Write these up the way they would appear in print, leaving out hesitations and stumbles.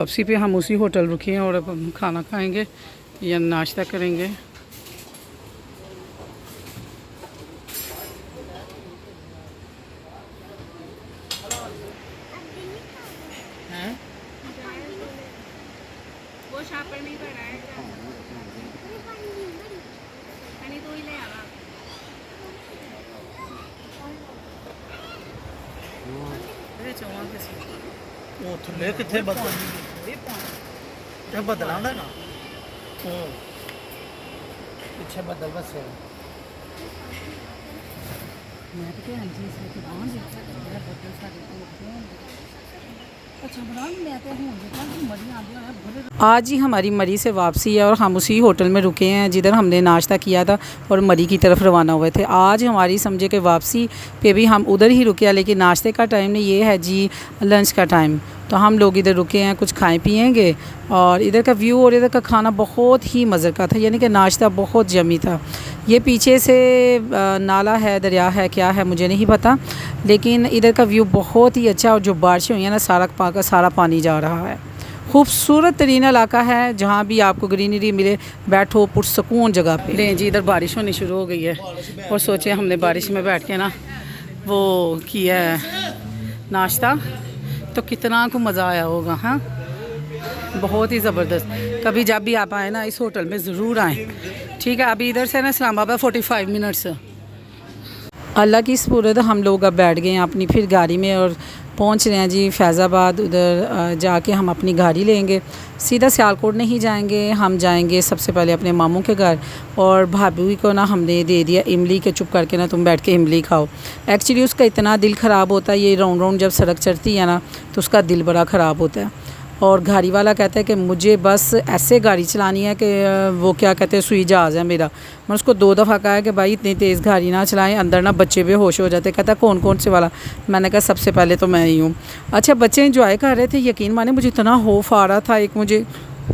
वापसी पे हम उसी होटल रुके हैं और अब हम खाना खाएंगे या नाश्ता करेंगे। वो शापर नहीं पड़ा है क्या? पानी तो ही ले आवा। ਉਹ ਥੱਲੇ ਕਿੱਥੇ ਬਦਲ ਤੇ ਬਦਲਾਂਦਾ ਨਾ ਉਹ ਪਿੱਛੇ ਬਦਲ ਬਸੇ मैं तो हाँ जी इसमें तो बहुत मेरा बर्थडे सारे अच्छा बना मैं तो हूँ मरी आ आज ही हमारी मरी से वापसी है और हम उसी होटल में रुके हैं जिधर हमने नाश्ता किया था और मरी की तरफ रवाना हुए थे। आज हमारी समझे कि वापसी पे भी हम उधर ही रुके हैं, लेकिन नाश्ते का टाइम नहीं, ये है जी लंच का टाइम। तो हम लोग इधर रुके हैं, कुछ खाएं पिएंगे और इधर का व्यू और इधर का खाना बहुत ही मज़े का था, यानी कि नाश्ता बहुत यमी था। ये पीछे से नाला है, दरिया है, क्या है मुझे नहीं पता, लेकिन इधर का व्यू बहुत ही अच्छा और जो बारिशें हुई हैं ना सारा पानी जा रहा है। खूबसूरत तरीन इलाका है, जहाँ भी आपको ग्रीनरी मिले बैठो पुरसकून जगह पे। लें जी इधर बारिश होनी शुरू हो गई है और सोचे हमने बारिश में बैठ के ना वो किया है नाश्ता, तो कितना को मज़ा आया होगा। हाँ बहुत ही ज़बरदस्त। कभी जब भी आप आए ना इस होटल में ज़रूर आएँ, ठीक है। अभी इधर से ना इस्लामाबाद 45 मिनट्स। अल्लाह की सूरत हम लोग अब बैठ गए हैं अपनी फिर गाड़ी में और पहुंच रहे हैं जी फैज़ाबाद। उधर जाके हम अपनी गाड़ी लेंगे, सीधा सियालकोट नहीं जाएंगे, हम जाएंगे सबसे पहले अपने मामू के घर। और भाभी को ना हमने दे दिया इमली के, चुप करके ना तुम बैठ के इमली खाओ। एक्चुअली उसका इतना दिल ख़राब होता है, ये राउंड राउंड जब सड़क चढ़ती है ना तो उसका दिल बड़ा ख़राब होता है। और गाड़ी वाला कहता है कि मुझे बस ऐसे गाड़ी चलानी है कि वो क्या कहते हैं सुई जहाज़ है मेरा। मैं उसको 2 दफ़ा कहा है कि भाई इतनी तेज़ गाड़ी ना चलाएं, अंदर ना बच्चे बेहोश हो जाते। कहता है कौन कौन से वाला? मैंने कहा सबसे पहले तो मैं ही हूँ। अच्छा बच्चे इंजॉय कर रहे थे, यकीन माने मुझे इतना खौफ आ रहा था, एक मुझे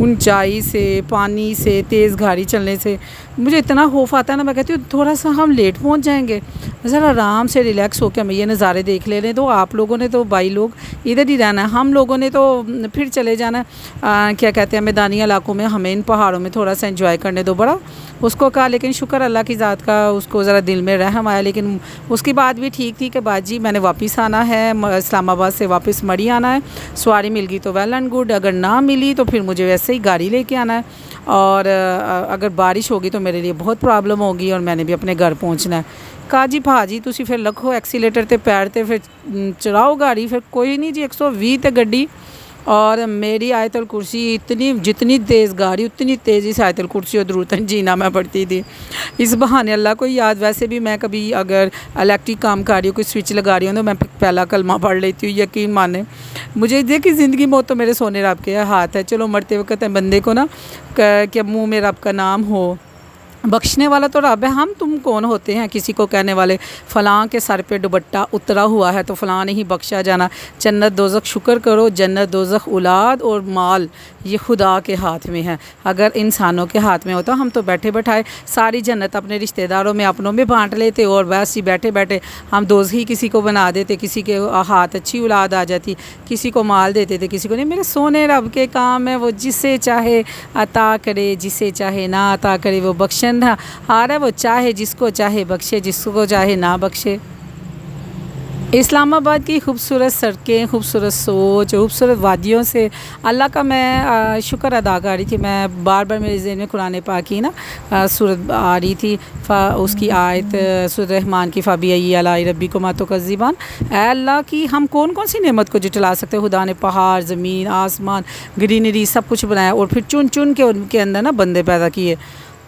ऊंचाई से, पानी से, तेज़ गाड़ी चलने से मुझे इतना खौफ आता है ना। मैं कहती हूँ थोड़ा सा हम लेट पहुँच जाएंगे, ज़रा आराम से रिलैक्स होकर हमें ये नज़ारे देख ले रहे। तो आप लोगों ने तो भाई लोग इधर ही रहना है, हम लोगों ने तो फिर चले जाना क्या कहते हैं मैदानी इलाकों में। हमें इन पहाड़ों में थोड़ा सा एंजॉय करने दो। बड़ा उसको कहा, लेकिन शुक्र अल्लाह की ज़ात का उसको ज़रा दिल में रहम आया। लेकिन उसकी बात भी ठीक थी कि बाजी मैंने वापस आना है, इस्लामाबाद से वापस मरी आना है। सवारी मिल गई तो वेल एंड गुड, अगर ना मिली तो फिर मुझे वैसे ही गाड़ी लेके आना है। और अगर बारिश होगी तो मेरे लिए बहुत प्रॉब्लम होगी और मैंने भी अपने घर पहुंचना है। कहा जी भाजी तुसी फिर लखो एक्सीलेटर ते पैर ते फिर चलाओ गाड़ी। फिर कोई नहीं जी 120 ते गड्डी और मेरी आयतल कुर्सी इतनी जितनी तेज़ गाड़ी उतनी तेज़ी से आयतल कुर्सी और दुरूतन जीना मैं पड़ती थी। इस बहाने अल्लाह को याद। वैसे भी मैं कभी अगर इलेक्ट्रिक काम कर रही हूँ, कोई स्विच लगा रही हूँ तो मैं पहला कलमा पढ़ लेती हूँ। यकीन माने मुझे देखिए ज़िंदगी मौत तो मेरे सोने रब के हाथ है। चलो मरते वक्त बंदे को ना कि मुँह में रब का नाम हो, बख्शने वाला तो रब है। हम तुम कौन होते हैं किसी को कहने वाले फ़लाँ के सर पे दुपट्टा उतरा हुआ है तो फ़लाँ नहीं बख्शा जाना। जन्नत दोज़ख शुक्र करो, जन्नत दोज़ख औलाद और माल ये खुदा के हाथ में है। अगर इंसानों के हाथ में होता हम तो बैठे बैठाए सारी जन्नत अपने रिश्तेदारों में अपनों में बांट लेते और वैसे ही बैठे बैठे हम दोज़खी किसी को बना देते। किसी के हाथ अच्छी औलाद आ जाती, किसी को माल देते थे, किसी को नहीं। मेरे सोने रब के काम है, वो जिसे चाहे अता करे, जिसे चाहे ना अता करे। वो बख्श आ रहा है, वो चाहे जिसको चाहे बख्शे, जिसको चाहे ना बख्शे। इस्लामाबाद की खूबसूरत सड़कें, खूबसूरत सोच, खूबसूरत वादियों से अल्लाह का मैं शुक्र अदा कर रही थी। मैं बार बार मेरे ज़हन में कुरान पाक की ना सूरत आ रही थी, उसकी आयत सूरत रहमान की फ़बी अला रब्बी को मातो का ज़ीबान। अल्लाह की हम कौन कौन सी नेमत को जुटला सकते हैं। खुदा ने पहाड़, ज़मीन, आसमान, ग्रीनरी सब कुछ बनाया और फिर चुन चुन के उनके अंदर ना बंदे पैदा किए।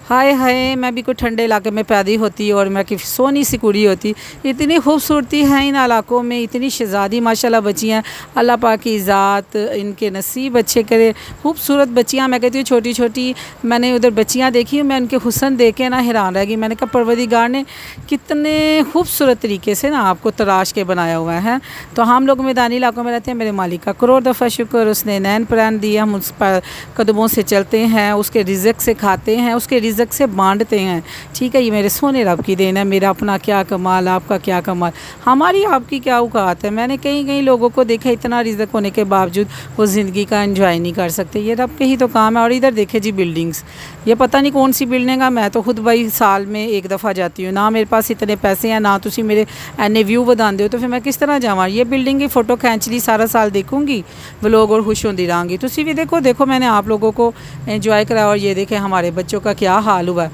हाय हाय मैं भी कोई ठंडे इलाके में पैदा होती और मैं कि सोनी सी कुड़ी होती। इतनी खूबसूरती है इन इलाकों में, इतनी शहज़ादी माशाल्लाह बच्चियाँ। अल्लाह पाक की ज़ात इनके नसीब अच्छे करे। खूबसूरत बच्चियाँ, मैं कहती हूँ छोटी छोटी। मैंने उधर बच्चियाँ देखी, मैं उनके हुस्न देख के ना हैरान रह गई। मैंने कहा परवरदिगार ने कितने खूबसूरत तरीके से ना आपको तराश के बनाया हुआ है। तो हम लोग मैदानी इलाकों में रहते हैं, मेरे मालिक का करोड़ दफ़ा शुक्र, उसने नैन प्राण दिए, हम उस पर कदमों से चलते हैं, उसके रिज़्क़ से खाते हैं, उसके रिज़्क़ से बांटते हैं। ठीक है, ये मेरे सोने रब की देन है, मेरा अपना क्या कमाल, आपका क्या कमाल, हमारी आपकी क्या औकात है। मैंने कई कई लोगों को देखा इतना रिज़्क़ होने के बावजूद वो ज़िंदगी का एंजॉय नहीं कर सकते। ये रब के ही तो काम है। और इधर देखे जी बिल्डिंग्स, ये पता नहीं कौन सी बिल्डिंग है। मैं तो खुद भाई साल में एक दफ़ा जाती हूँ, ना मेरे पास इतने पैसे हैं, ना तुसी मेरे एने व्यू बधांदे हो, तो फिर मैं किस तरह जावां। ये बिल्डिंग की फ़ोटो खींच ली, सारा साल देखूँगी व्लॉग और खुश होती रहूँगी। तुसी भी देखो मैंने आप लोगों को एंजॉय कराया। और ये देखें हमारे बच्चों का क्या हाल हुआ,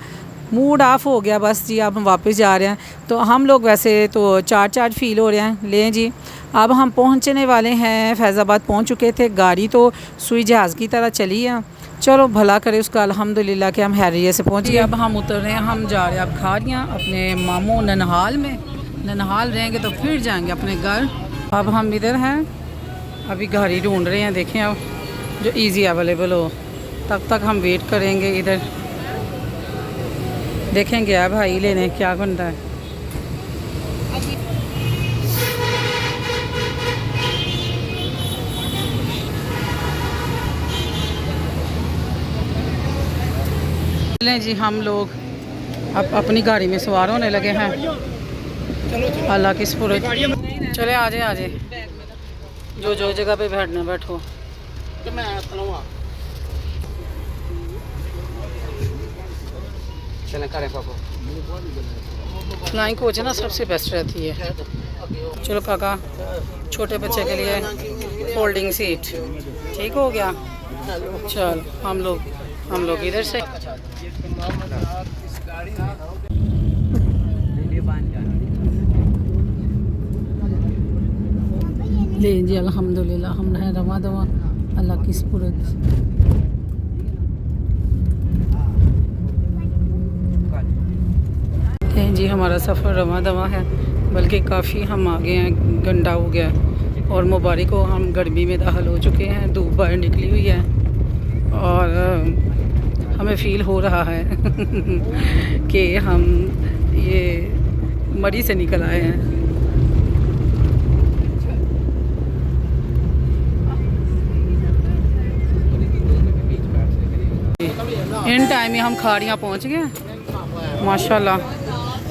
मूड ऑफ हो गया बस जी। अब हम वापस जा रहे हैं, तो हम लोग वैसे तो चार्ज फील हो रहे हैं। लें जी, अब हम पहुंचने वाले हैं, फैज़ाबाद पहुंच चुके थे। गाड़ी तो सुई जहाज़ की तरह चली है, चलो भला करे उसका अल्हम्दुलिल्लाह कि हम हैरियत से पहुँच गए। अब हम उतर रहे हैं, हम जा रहे हैं अब खारियाँ अपने मामू ननहाल में। ननहाल रहेंगे तो फिर जाएंगे अपने घर। अब हम इधर हैं, अभी गाड़ी ढूंढ रहे हैं, देखें अब जो इजी अवेलेबल हो, तब तक हम वेट करेंगे। इधर देखेंगे अब भाई लेने क्या बनता है। चलें जी, हम लोग अब अपनी गाड़ी में सवार होने लगे हैं। अल्लाह की सुपुर्द। चले आ जाए जो जगह पे बैठना बैठो। फ्लाइंग कोच ना सबसे बेस्ट रहती है। चलो काका, छोटे बच्चे के लिए फोल्डिंग सीट ठीक हो गया। चल हम लोग इधर से ले जी। अल्हम्दुलिल्लाह हम हैं रवा दवा अल्लाह की सुपुर्द। जी हमारा सफ़र रवा दवा है, बल्कि काफ़ी हम आगे हैं, घंटा हो गया और मुबारक हो हम गर्मी में दाखिल हो चुके हैं। धूप बाहर निकली हुई है और हमें फ़ील हो रहा है कि हम ये मरी से निकल आए हैं। इन टाइम में हम खाड़ियाँ पहुँच गए माशाल्लाह।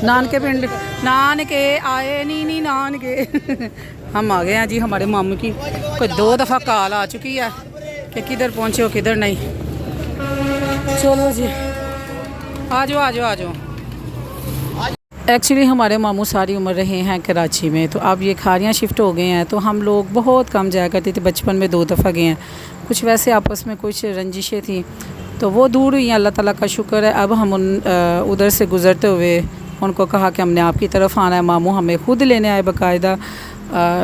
नानके पिंड नानके आए नहीं नानके हम आ गए हैं जी। हमारे मामू की कोई 2 दफ़ा कॉल आ चुकी है कि किधर पहुँचे हो किधर नहीं। चलो जी आ जाओ। एक्चुअली हमारे मामू सारी उम्र रहे हैं कराची में, तो अब ये खारियाँ शिफ्ट हो गए हैं। तो हम लोग बहुत कम जाया करते थे, बचपन में 2 दफ़ा गए हैं। कुछ वैसे आपस में कुछ रंजिशें थी तो वो दूर हुई, अल्लाह ताला का शुक्र है। अब हम उधर से गुज़रते हुए उनको कहा कि हमने आपकी तरफ आना है। मामू हमें ख़ुद लेने आए, बाकायदा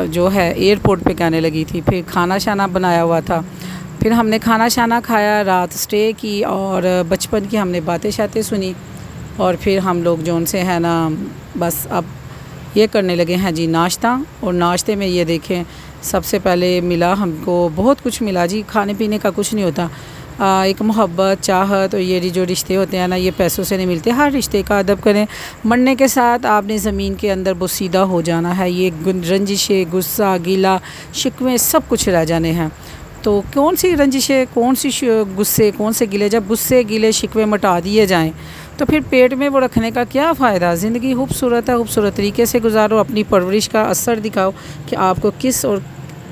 जो है एयरपोर्ट पे कहने लगी थी। फिर खाना शाना बनाया हुआ था, फिर हमने खाना शाना खाया, रात स्टे की और बचपन की हमने बातें शातें सुनी। और फिर हम लोग जो उनसे है ना बस अब ये करने लगे हैं जी नाश्ता। और नाश्ते में ये देखें सबसे पहले मिला हमको बहुत कुछ मिला जी। खाने पीने का कुछ नहीं होता, एक मोहब्बत चाहत और ये जो रिश्ते होते हैं ना, ये पैसों से नहीं मिलते। हर रिश्ते का अदब करें, मरने के साथ आपने ज़मीन के अंदर बोसीदा हो जाना है। ये रंजिशें, गुस्सा, गीला, शिकवे सब कुछ रह जाने हैं। तो कौन सी रंजिशें, कौन सी गुस्से, कौन से गिले, जब गुस्से गिले शिकवे मिटा दिए जाएं तो फिर पेट में वो रखने का क्या फ़ायदा। ज़िंदगी खूबसूरत है, खूबसूरत तरीके से गुजारो, अपनी परवरिश का असर दिखाओ कि आपको किस और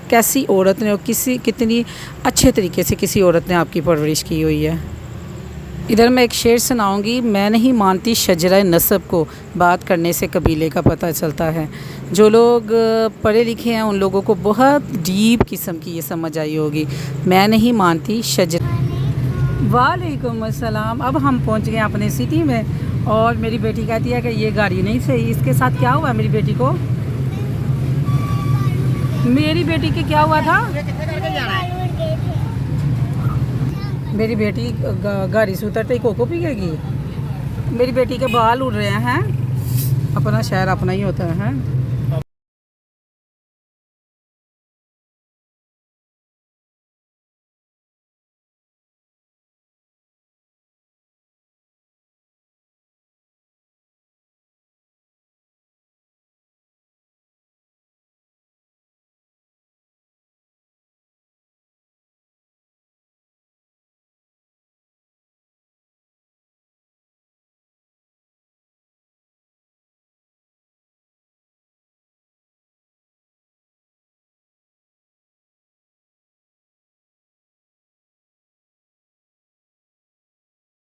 कैसी औरत ने और कितनी अच्छे तरीके से किसी औरत ने आपकी परवरिश की हुई है। इधर मैं एक शेर सुनाऊंगी। मैं नहीं मानती शजरा नसब को, बात करने से कबीले का पता चलता है। जो लोग पढ़े लिखे हैं उन लोगों को बहुत डीप किस्म की ये समझ आई होगी। मैं नहीं मानती शजरा। वालेकुम अस्सलाम। अब हम पहुंच गए अपने सिटी में और मेरी बेटी कहती है कि ये गाड़ी नहीं सही। इसके साथ क्या हुआ मेरी बेटी को? मेरी बेटी के क्या हुआ था? मेरी बेटी गाड़ी से उतरते ही कोको पी गई। मेरी बेटी के बाल उड़ रहे हैं। अपना शहर अपना ही होता है।